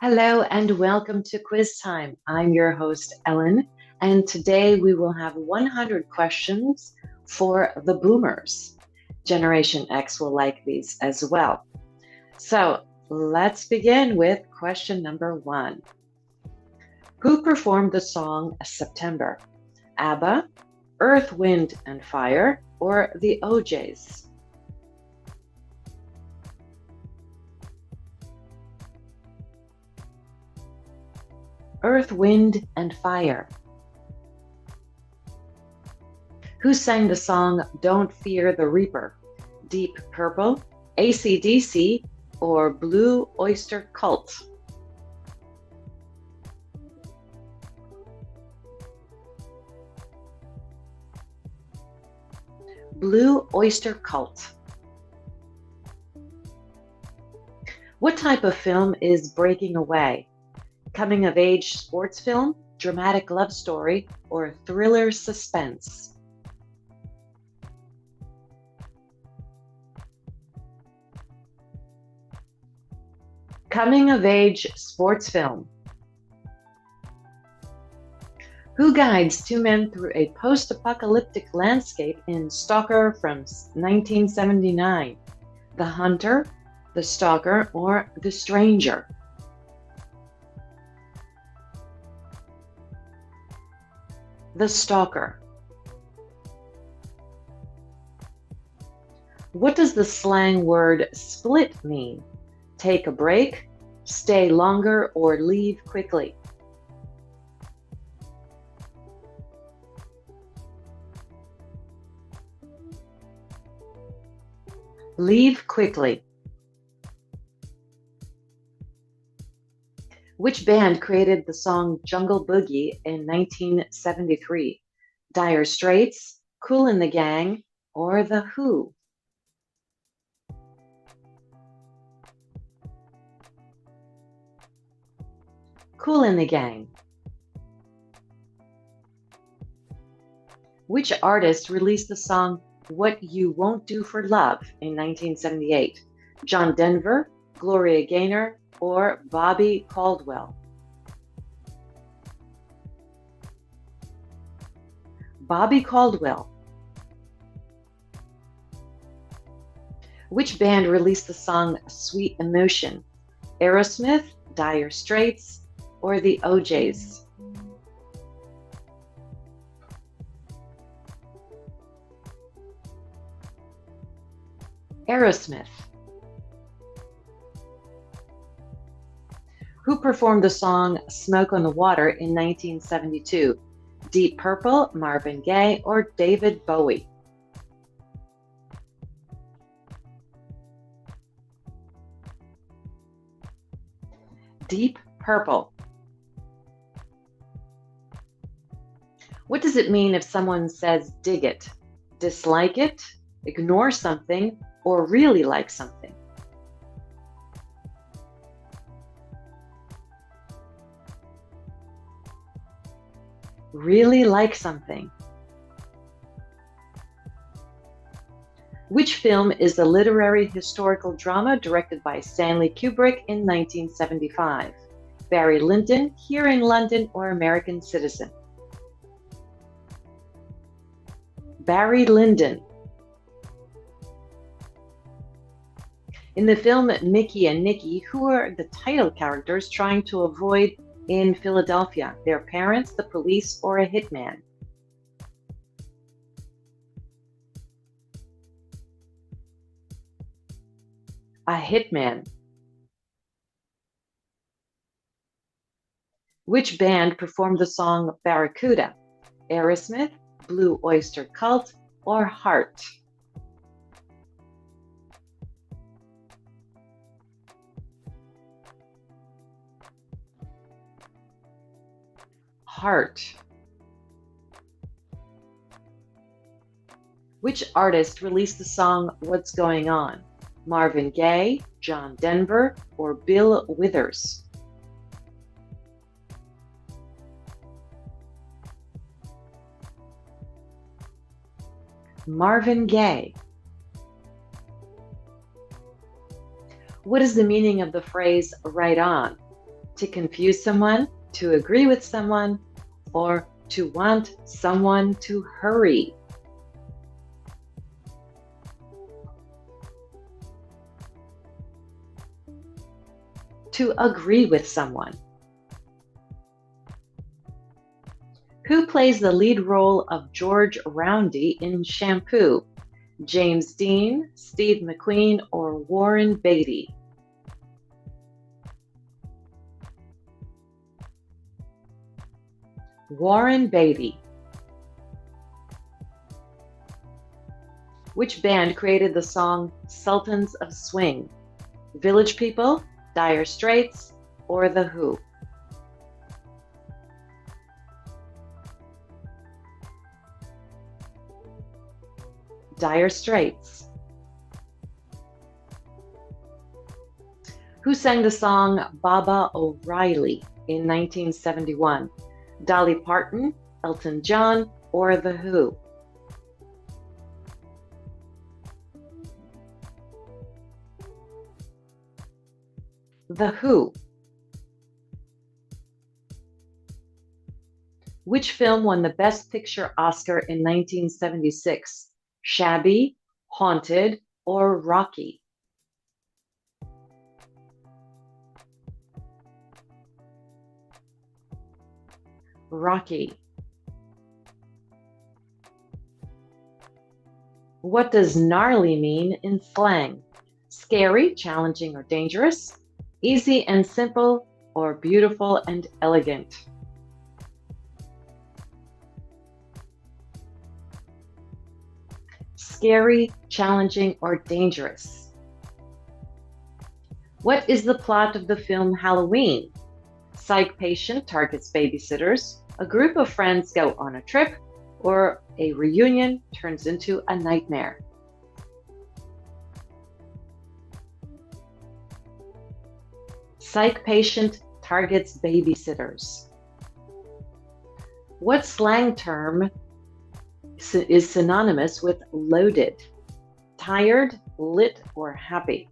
Hello and welcome to Quiz Time. I'm your host, Ellen, and today we will have 100 questions for the boomers. Generation X will like these as well. So let's begin with question number 1. Who performed the song September? ABBA, Earth, Wind and Fire, or the OJs? Earth, Wind and Fire. Who sang the song Don't Fear the Reaper? Deep Purple, AC/DC, or Blue Oyster Cult? Blue Oyster Cult. What type of film is Breaking Away? Coming of age sports film, dramatic love story, or thriller suspense? Coming of age sports film. Who guides two men through a post-apocalyptic landscape in Stalker from 1979? The Hunter, the Stalker, or the Stranger? The Stalker. What does the slang word split mean? Take a break, stay longer, or leave quickly? Leave quickly. Which band created the song Jungle Boogie in 1973? Dire Straits, Kool and the Gang, or The Who? Kool and the Gang. Which artist released the song What You Won't Do for Love in 1978? John Denver, Gloria Gaynor, or Bobby Caldwell? Bobby Caldwell. Which band released the song Sweet Emotion? Aerosmith, Dire Straits, or the OJs? Aerosmith. Who performed the song Smoke on the Water in 1972? Deep Purple, Marvin Gaye, or David Bowie? Deep Purple. What does it mean if someone says dig it, dislike it, ignore something, or really like something? Really like something. Which film is a literary historical drama directed by Stanley Kubrick in 1975? Barry Lyndon, Here in London, or American Citizen? Barry Lyndon. In the film Mickey and Nicky, who are the title characters trying to avoid in Philadelphia? Their parents, the police, or a hitman? A hitman. Which band performed the song Barracuda? Aerosmith, Blue Oyster Cult, or Heart? Heart. Which artist released the song What's Going On? Marvin Gaye, John Denver, or Bill Withers? Marvin Gaye. What is the meaning of the phrase right on? to confuse someone, to agree with someone, or to want someone to hurry. To agree with someone. Who plays the lead role of George Roundy in Shampoo? James Dean, Steve McQueen, or Warren Beatty? Warren Beatty. Which band created the song Sultans of Swing? Village People, Dire Straits, or The Who? Dire Straits. Who sang the song Baba O'Reilly in 1971? Dolly Parton, Elton John, or The Who? The Who. Which film won the Best Picture Oscar in 1976? Shabby, Haunted, or Rocky? Rocky. What does gnarly mean in slang? Scary, challenging, or dangerous? Easy and simple, or beautiful and elegant? Scary, challenging, or dangerous? What is the plot of the film Halloween? Psych patient targets babysitters, a group of friends go on a trip, or a reunion turns into a nightmare? Psych patient targets babysitters. What slang term is synonymous with loaded? Tired, lit, or happy?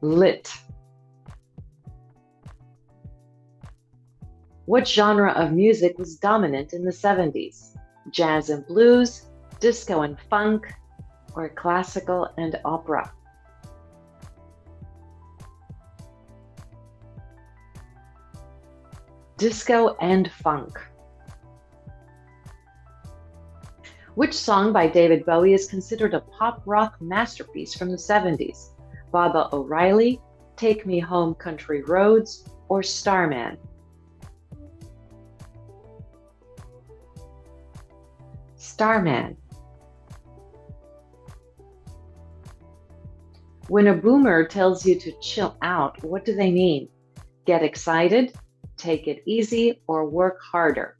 Lit. What genre of music was dominant in the 70s? Jazz and blues, disco and funk, or classical and opera? Disco and funk. Which song by David Bowie is considered a pop rock masterpiece from the 70s? Baba O'Reilly, Take Me Home Country Roads, or Starman? Starman. When a boomer tells you to chill out, what do they mean? Get excited, take it easy, or work harder?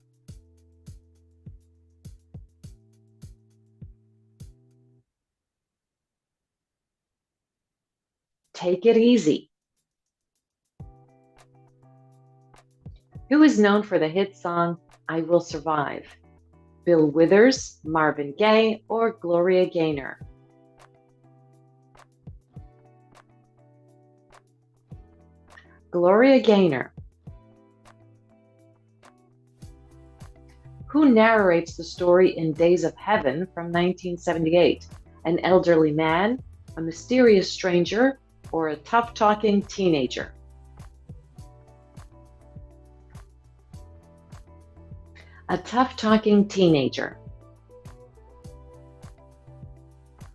Take it easy. Who is known for the hit song I Will Survive? Bill Withers, Marvin Gaye, or Gloria Gaynor? Gloria Gaynor. Who narrates the story in Days of Heaven from 1978? An elderly man, a mysterious stranger, or a tough-talking teenager? A tough-talking teenager.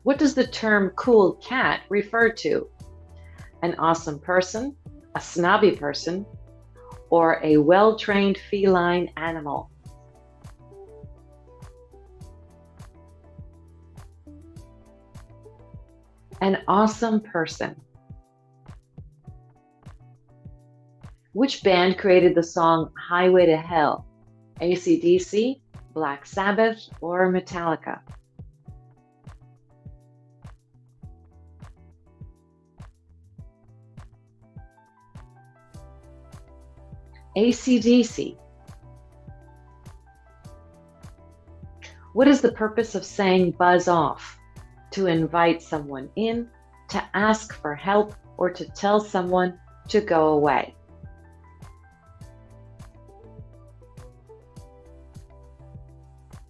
What does the term cool cat refer to? An awesome person, a snobby person, or a well-trained feline animal? An awesome person. Which band created the song Highway to Hell? AC/DC, Black Sabbath, or Metallica? AC/DC. What is the purpose of saying buzz off? to invite someone in, to ask for help, or to tell someone to go away.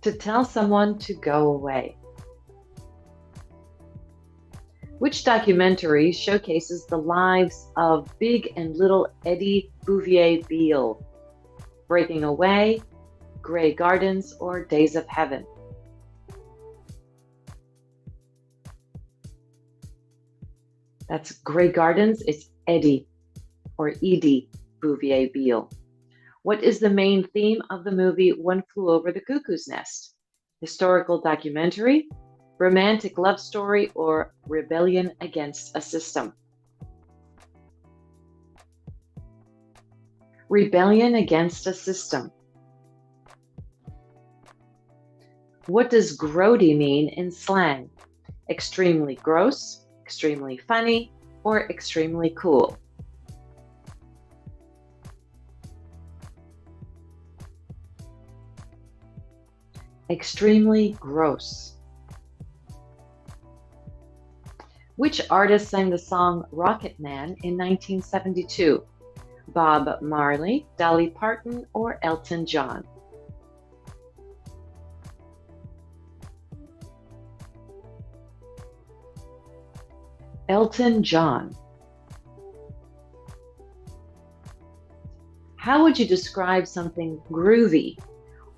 To tell someone to go away. Which documentary showcases the lives of Big and Little Eddie Bouvier-Beale? Breaking Away, Grey Gardens, or Days of Heaven? That's Grey Gardens. It's Eddie or Edie Bouvier-Beale. What is the main theme of the movie One Flew Over the Cuckoo's Nest? Historical documentary, romantic love story, or rebellion against a system? Rebellion against a system. What does grody mean in slang? Extremely gross, extremely funny, or extremely cool? Extremely gross. Which artist sang the song Rocket Man in 1972? Bob Marley, Dolly Parton, or Elton John? Elton John. How would you describe something groovy?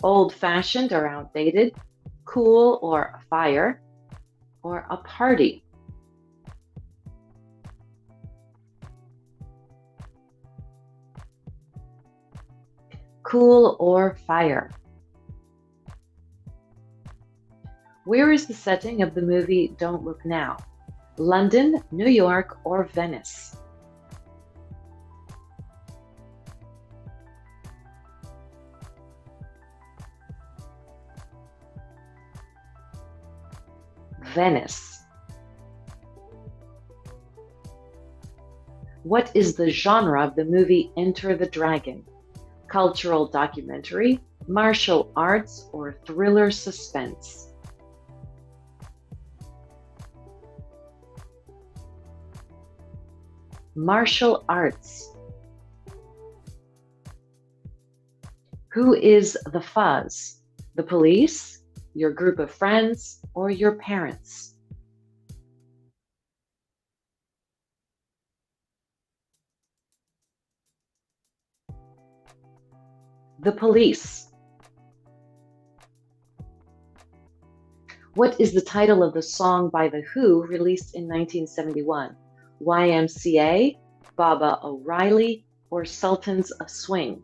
Old-fashioned or outdated? Cool or fire? Or a party? Cool or fire? Where is the setting of the movie Don't Look Now? London, New York, or Venice? Venice. What is the genre of the movie Enter the Dragon? Cultural documentary, martial arts, or thriller suspense? Martial arts. Who is the fuzz? The police, your group of friends, or your parents? The police. What is the title of the song by The Who released in 1971? YMCA, Baba O'Reilly, or Sultans of Swing?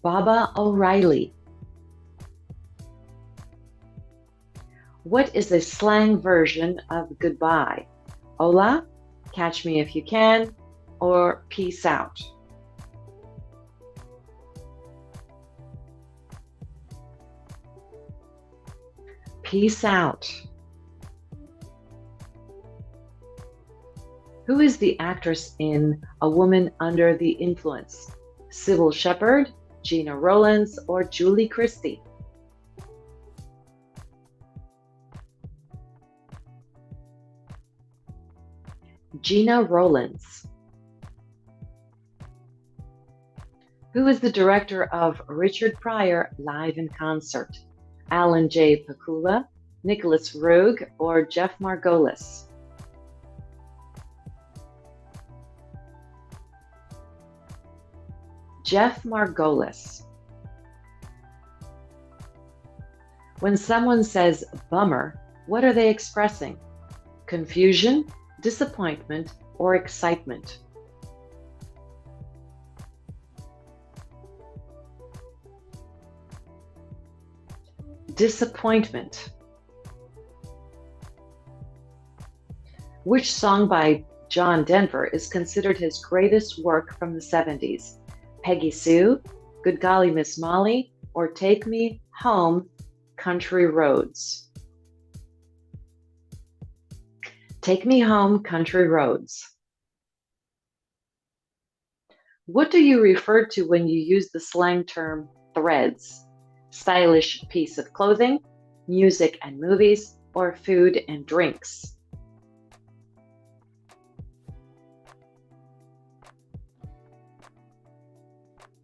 Baba O'Reilly. What is a slang version of goodbye? Hola, catch me if you can, or peace out? Peace out. Who is the actress in A Woman Under the Influence? Sybil Shepherd, Gina Rowlands, or Julie Christie? Gina Rowlands. Who is the director of Richard Pryor Live in Concert? Alan J. Pakula, Nicholas Roeg, or Jeff Margolis? Jeff Margolis. When someone says bummer, what are they expressing? Confusion, disappointment, or excitement? Disappointment. Which song by John Denver is considered his greatest work from the 70s? Peggy Sue, Good Golly Miss Molly, or Take Me Home, Country Roads? Take Me Home, Country Roads. What do you refer to when you use the slang term threads? Stylish piece of clothing, music and movies, or food and drinks?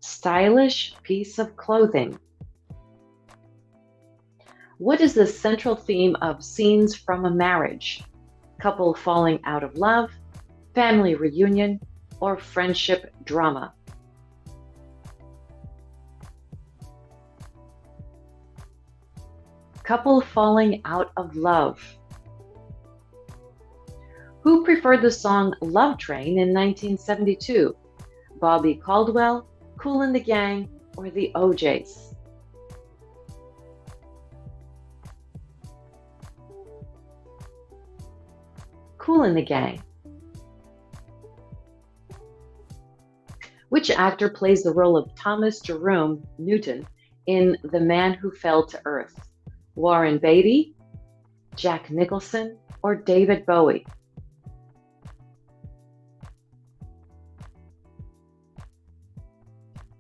Stylish piece of clothing. What is the central theme of Scenes from a Marriage? Couple falling out of love, family reunion, or friendship drama? Couple falling out of love. Who preferred the song Love Train in 1972? Bobby Caldwell, Kool and the Gang, or the OJs? Kool and the Gang. Which actor plays the role of Thomas Jerome Newton in The Man Who Fell to Earth? Warren Beatty, Jack Nicholson, or David Bowie?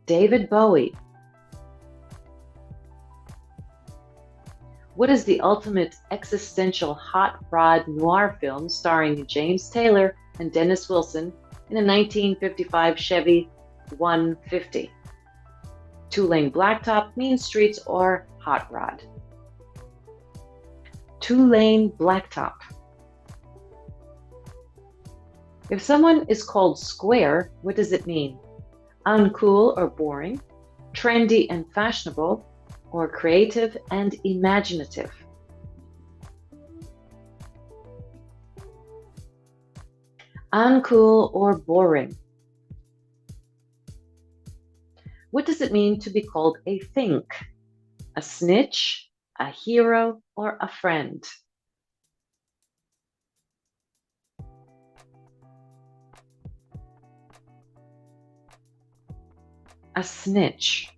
David Bowie. What is the ultimate existential hot rod noir film starring James Taylor and Dennis Wilson in a 1955 Chevy 150? Two-lane blacktop, mean streets, or hot rod? Two-lane blacktop. If someone is called square, what does it mean? Uncool or boring, trendy and fashionable, or creative and imaginative? Uncool or boring. What does it mean to be called a fink? A snitch, a hero, or a friend? A snitch.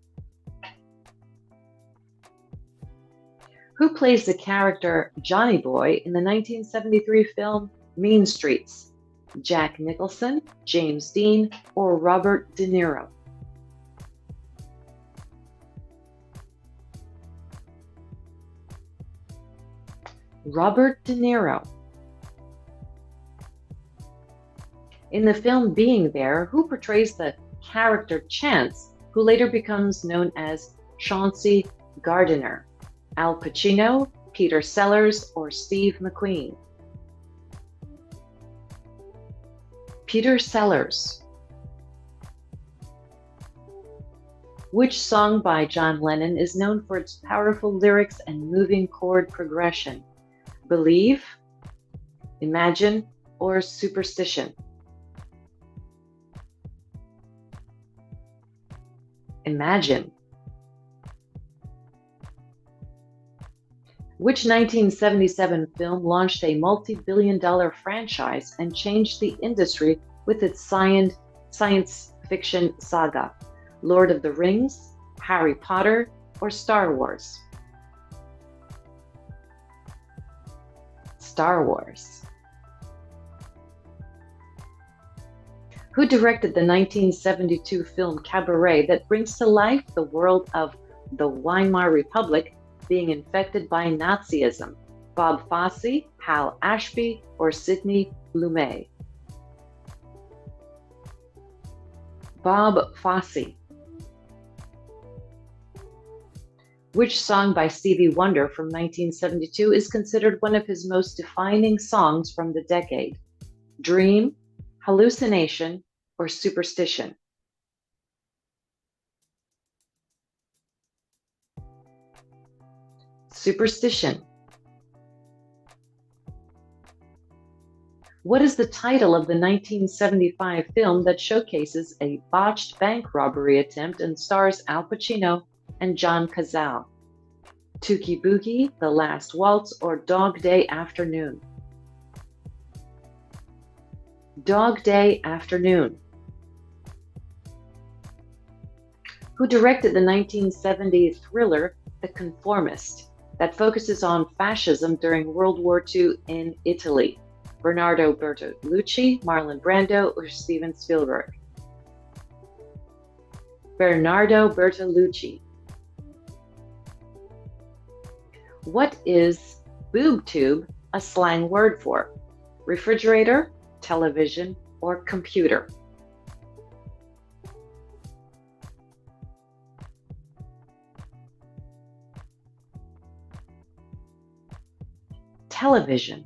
Who plays the character Johnny Boy in the 1973 film Mean Streets? Jack Nicholson, James Dean, or Robert De Niro? Robert De Niro. In the film Being There, who portrays the character Chance, who later becomes known as Chauncey Gardiner? Al Pacino, Peter Sellers, or Steve McQueen? Peter Sellers. Which song by John Lennon is known for its powerful lyrics and moving chord progression? Believe, Imagine, or Superstition? Imagine. Which 1977 film launched a multi-billion-dollar franchise and changed the industry with its science fiction saga? Lord of the Rings, Harry Potter, or Star Wars? Star Wars. Who directed the 1972 film Cabaret that brings to life the world of the Weimar Republic being infected by Nazism? Bob Fosse, Hal Ashby, or Sidney Lumet? Bob Fosse. Which song by Stevie Wonder from 1972 is considered one of his most defining songs from the decade? Dream, Hallucination, or Superstition? Superstition. What is the title of the 1975 film that showcases a botched bank robbery attempt and stars Al Pacino and John Cazale? Tookie Boogie, The Last Waltz, or Dog Day Afternoon? Dog Day Afternoon. Who directed the 1970 thriller The Conformist that focuses on fascism during World War II in Italy? Bernardo Bertolucci, Marlon Brando, or Steven Spielberg? Bernardo Bertolucci. What is boob tube a slang word for? Refrigerator, television, or computer? Television.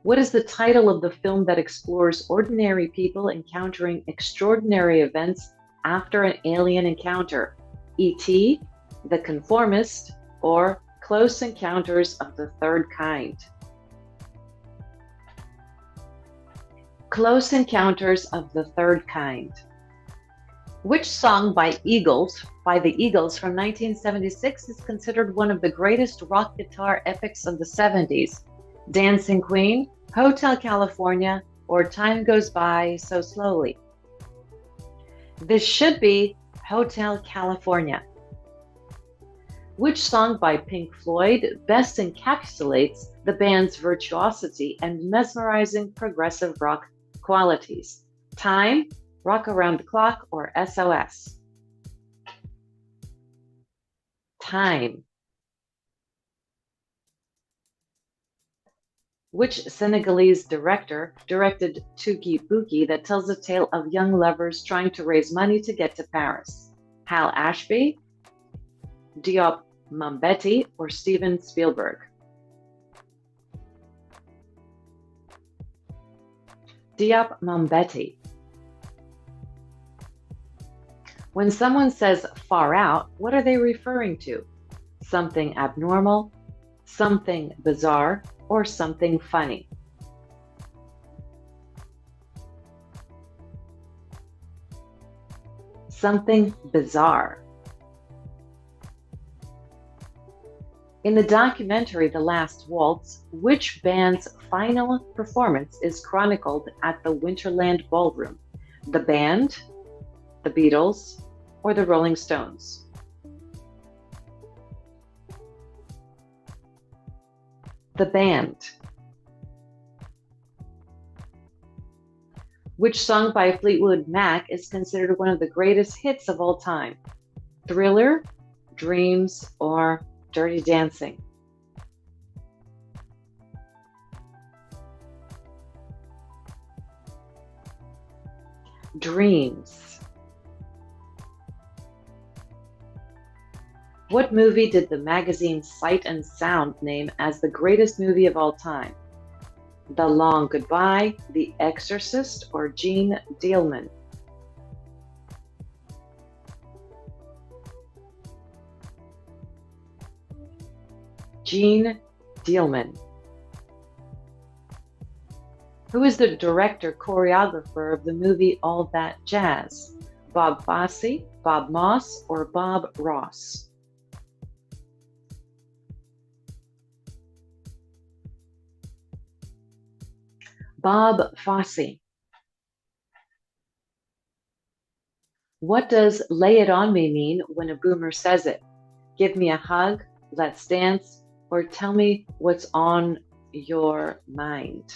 What is the title of the film that explores ordinary people encountering extraordinary events after an alien encounter? E.T., The Conformist, or Close Encounters of the Third Kind? Close Encounters of the Third Kind. Which song by the Eagles from 1976 is considered one of the greatest rock guitar epics of the 70s? Dancing Queen, Hotel California, or Time Goes By So Slowly? This should be Hotel California. Which song by Pink Floyd best encapsulates the band's virtuosity and mesmerizing progressive rock qualities? Time, Rock Around the Clock, or SOS? Time. Which Senegalese director directed Tuki Buki that tells a tale of young lovers trying to raise money to get to Paris? Hal Ashby, Diop Mambety, or Steven Spielberg? Diop Mambety. When someone says far out, what are they referring to? Something abnormal, something bizarre, or something funny? Something bizarre. In the documentary The Last Waltz, which band's final performance is chronicled at the Winterland Ballroom? The band, the Beatles, or the Rolling Stones? The band. Which song by Fleetwood Mac is considered one of the greatest hits of all time? Thriller, Dreams, or Dirty Dancing? Dreams. What movie did the magazine Sight and Sound name as the greatest movie of all time? The Long Goodbye, The Exorcist, or Jeanne Dielman? Jeanne Dielman. Who is the director-choreographer of the movie All That Jazz? Bob Fosse, Bob Moss, or Bob Ross? Bob Fosse. What does lay it on me mean when a boomer says it? Give me a hug, let's dance, or tell me what's on your mind?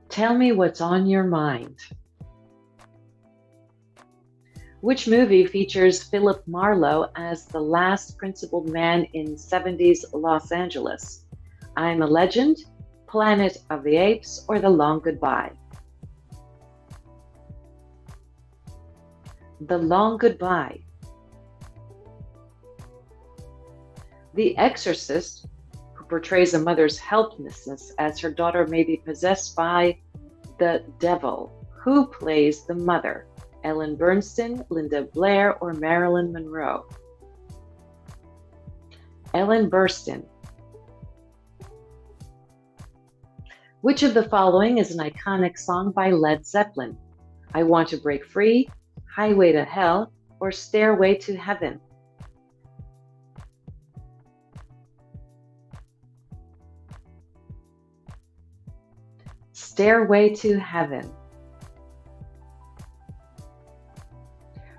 Tell me what's on your mind. Which movie features Philip Marlowe as the last principled man in 70s Los Angeles? I'm a Legend, Planet of the Apes, or The Long Goodbye? The Long Goodbye. The Exorcist, who portrays a mother's helplessness as her daughter may be possessed by the devil. Who plays the mother? Ellen Burstyn, Linda Blair, or Marilyn Monroe? Ellen Burstyn. Which of the following is an iconic song by Led Zeppelin? I Want to Break Free, Highway to Hell, or Stairway to Heaven? Stairway to Heaven.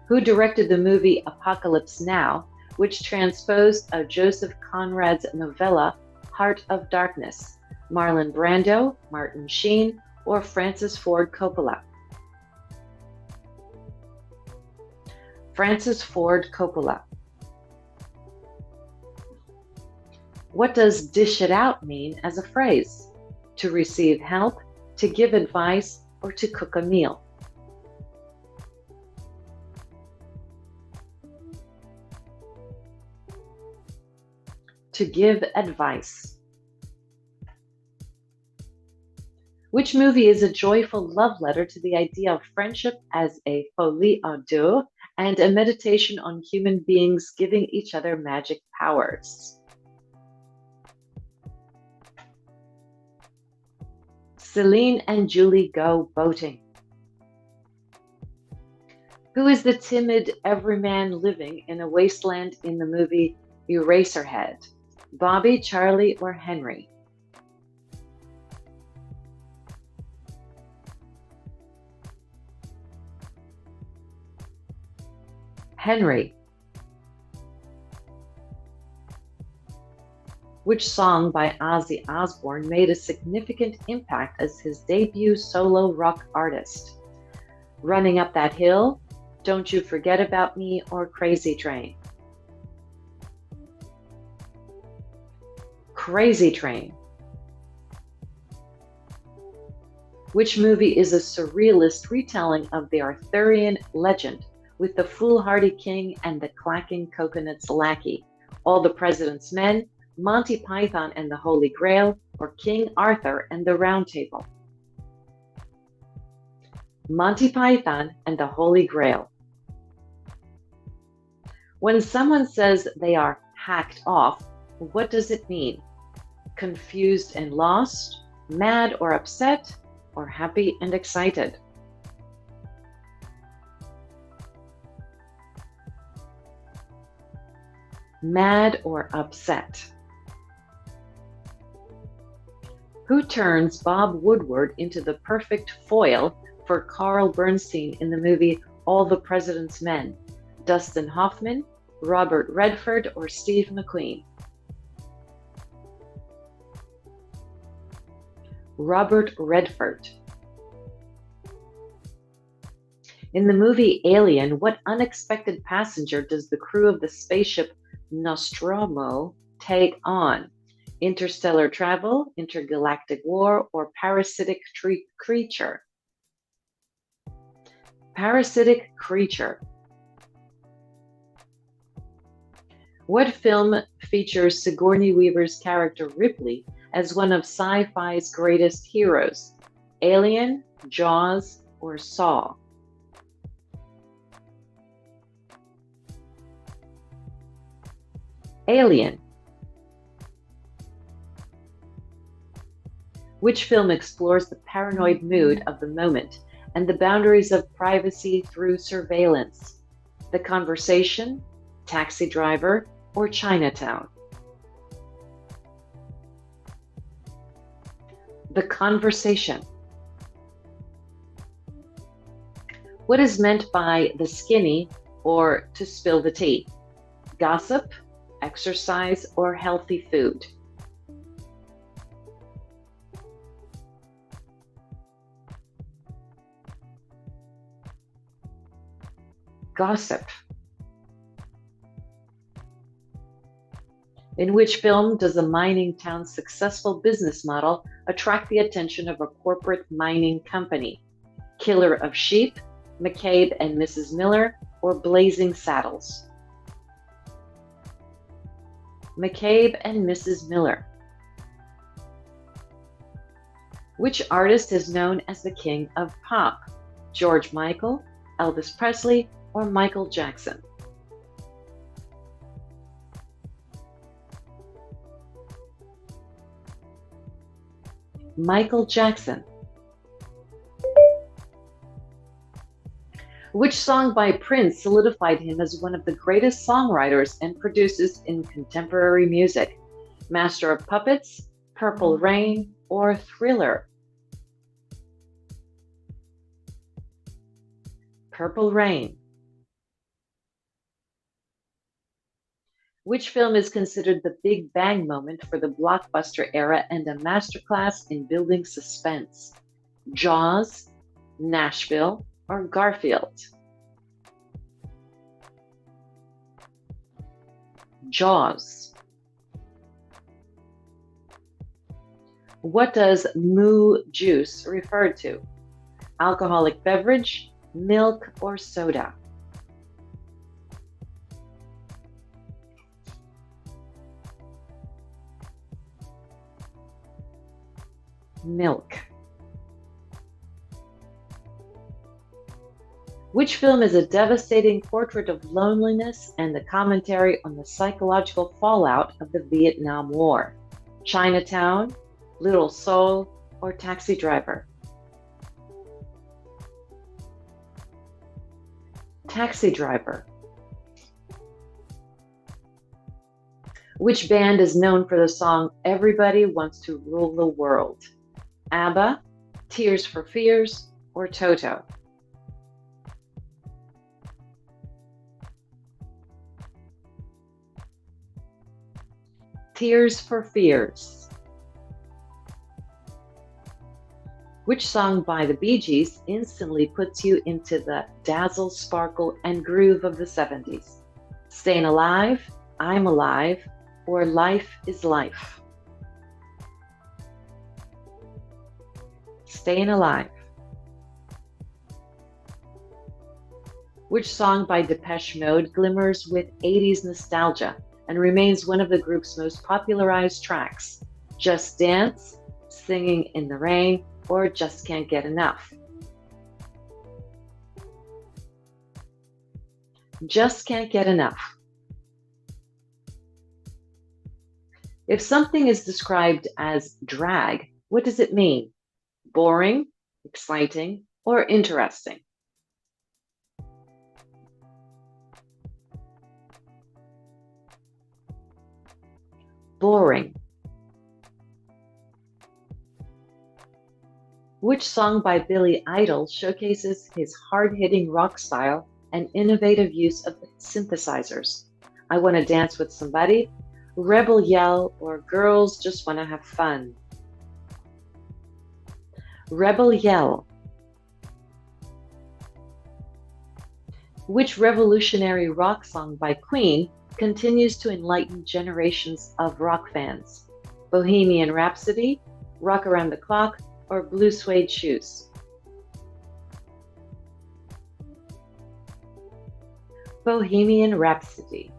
Who directed the movie Apocalypse Now, which transposed of Joseph Conrad's novella Heart of Darkness? Marlon Brando, Martin Sheen, or Francis Ford Coppola? Francis Ford Coppola. What does dish it out mean as a phrase? To receive help, to give advice, or to cook a meal? To give advice. Which movie is a joyful love letter to the idea of friendship as a folie à deux and a meditation on human beings giving each other magic powers? Celine and Julie Go Boating. Who is the timid everyman living in a wasteland in the movie Eraserhead? Bobby, Charlie, or Henry? Henry. Which song by Ozzy Osbourne made a significant impact as his debut solo rock artist? Running Up That Hill, Don't You Forget About Me, or Crazy Train? Crazy Train. Which movie is a surrealist retelling of the Arthurian legend with the foolhardy king and the clacking coconut's lackey? All the President's Men, Monty Python and the Holy Grail, or King Arthur and the Round Table? Monty Python and the Holy Grail. When someone says they are hacked off, what does it mean? Confused and lost, mad or upset, or happy and excited? Mad or upset. Who turns Bob Woodward into the perfect foil for Carl Bernstein in the movie All the President's Men? Dustin Hoffman, Robert Redford, or Steve McQueen? Robert Redford. In the movie Alien, what unexpected passenger does the crew of the spaceship Nostromo take on? Interstellar travel, intergalactic war, or parasitic creature? Parasitic creature. What film features Sigourney Weaver's character Ripley as one of sci-fi's greatest heroes? Alien, Jaws, or Saw? Alien. Which film explores the paranoid mood of the moment and the boundaries of privacy through surveillance? The Conversation, Taxi Driver, or Chinatown? The Conversation. What is meant by the skinny or to spill the tea? Gossip, exercise, or healthy food? Gossip. In which film does a mining town's successful business model attract the attention of a corporate mining company? Killer of Sheep, McCabe and Mrs. Miller, or Blazing Saddles? McCabe and Mrs. Miller. Which artist is known as the King of Pop? George Michael, Elvis Presley, or Michael Jackson? Michael Jackson. Which song by Prince solidified him as one of the greatest songwriters and producers in contemporary music? Master of Puppets, Purple Rain, or Thriller? Purple Rain. Which film is considered the Big Bang moment for the blockbuster era and a masterclass in building suspense? Jaws, Nashville, or Garfield? Jaws. What does moo juice refer to? Alcoholic beverage, milk, or soda? Milk. Which film is a devastating portrait of loneliness and the commentary on the psychological fallout of the Vietnam War? Chinatown, Little Seoul, or Taxi Driver? Taxi Driver. Which band is known for the song Everybody Wants to Rule the World? ABBA, Tears for Fears, or Toto? Tears for Fears. Which song by the Bee Gees instantly puts you into the dazzle, sparkle, and groove of the 70s? Staying Alive, I'm Alive, or Life is Life? Staying Alive. Which song by Depeche Mode glimmers with 80s nostalgia and remains one of the group's most popularized tracks? Just Dance, Singing in the Rain, or Just Can't Get Enough? Just Can't Get Enough. If something is described as drag, what does it mean? Boring, exciting, or interesting? Boring. Which song by Billy Idol showcases his hard-hitting rock style and innovative use of synthesizers? I Wanna Dance with Somebody, Rebel Yell, or Girls Just Wanna Have Fun? Rebel Yell. Which revolutionary rock song by Queen continues to enlighten generations of rock fans? Bohemian Rhapsody, Rock Around the Clock, or Blue Suede Shoes? Bohemian Rhapsody.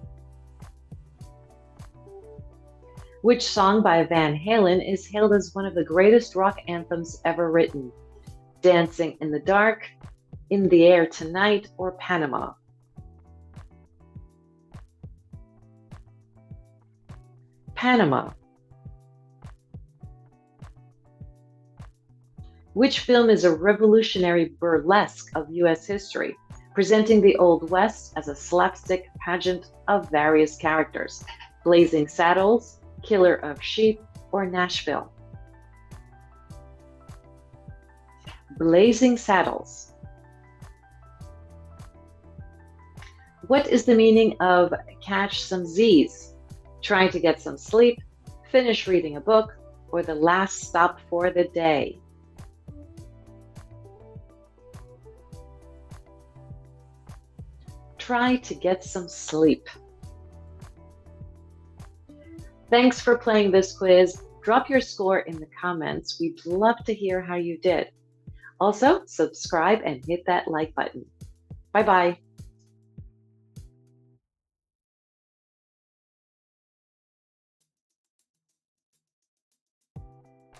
Which song by Van Halen is hailed as one of the greatest rock anthems ever written? Dancing in the Dark, In the Air Tonight, or Panama? Panama. Which film is a revolutionary burlesque of U.S. history, presenting the Old West as a slapstick pageant of various characters? Blazing Saddles, Killer of Sheep, or Nashville? Blazing Saddles. What is the meaning of catch some Z's? Trying to get some sleep, finish reading a book, or the last stop for the day? Try to get some sleep. Thanks for playing this quiz. Drop your score in the comments. We'd love to hear how you did. Also, subscribe and hit that like button. Bye-bye.